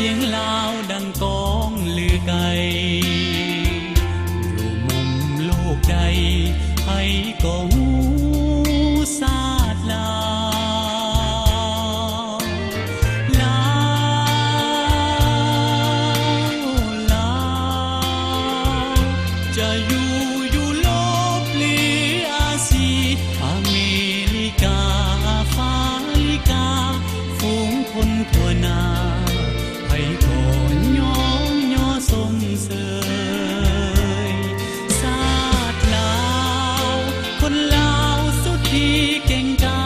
สียงลาวดังกองลือไกลอยู่มุมโลกใดให้ก็หูซาดลาวลาวลาวจะอยู่โลกหรืออาซีอเมริกาฟาลิกาฝูงคนทั่วหน้าให้ก่อนย้อนย่อสมเสยชาติลาวคนลาวสุดที่เก่งกา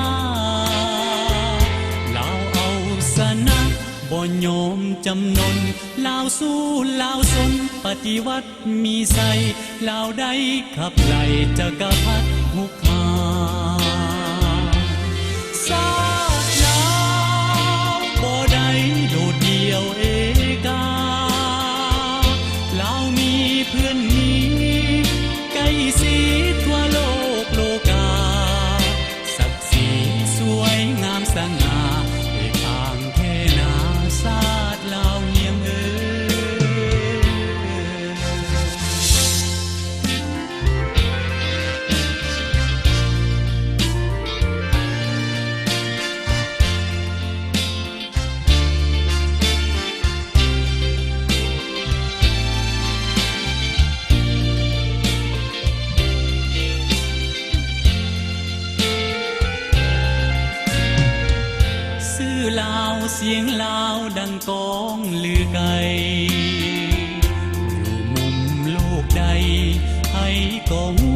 ลาวเอาสนะบ่ยอมจำนนลาวสู้ลาวสนปฏิวัติมีใส่ลาวได้ขับไล่จักรพรรดิหุกหาชาติลาวบ่ได้โดดเดี่ยวเอกาลาวมีเพื่อนมีใกล้สีทั่วโลกโลกาศักดิ์ศรีสวยงามสง่าเอกอ่างแท่นาชาติลาวเนียงเอ๋ซื่อลาวเสียงลาวดังกองลือไกลอยู่มุมโลกใดให้ก็หู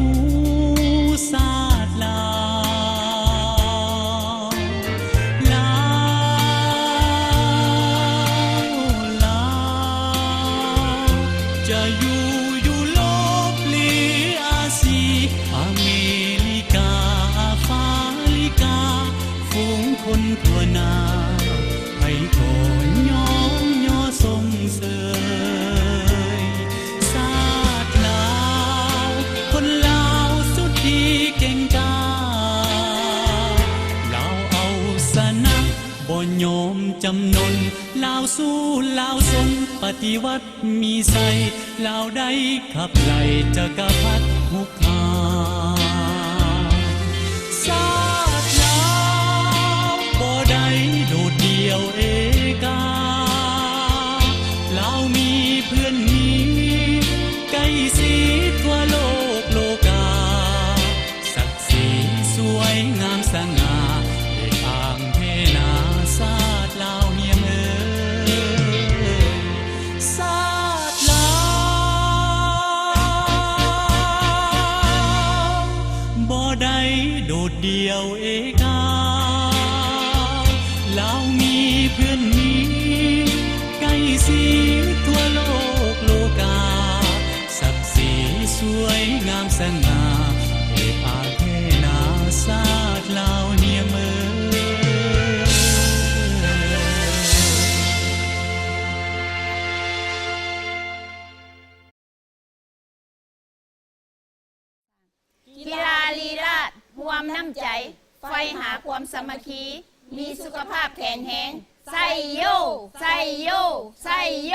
ซาดลาวลาวลาวจะอยู่โลกหรืออาซีอเมริกาฟาลิกาฝูงคนทั่วหน้าให้ก่อนย้อนย่อสมเสยชาติลาวคนลาวสุดที่เก่งกาลาวเอาสนะบ่ยอมจำนนลาวสู้ลาวสนปฏิวัติมีใส่ลาวได้ขับไล่จักรพรรดิหุกหาชาติลาวบ่ได้โดดเดี่ยวเอกาลาวมีเพื่อนมีใกล้สีทั่วโลกโลกาศักดิ์ศรีสวยงามสง่าเอกอ่างเทนาชาติลาวเนียงเอ๋ยชาติลาวบ่ได้โดดเดี่ยวเอกาลาวมีเพื่อนมีใกล้สีทั่วโลกโลกาศักดิ์ศรีสวยงามสง่าเอกอ่างเทนาชาติลาวเนียมเอ๋ย กีฬาลีลาศรวมน้ำใจไฟหาความสามัคคีมีสุขภาพแข็งแรงไซโยไซโยไซโย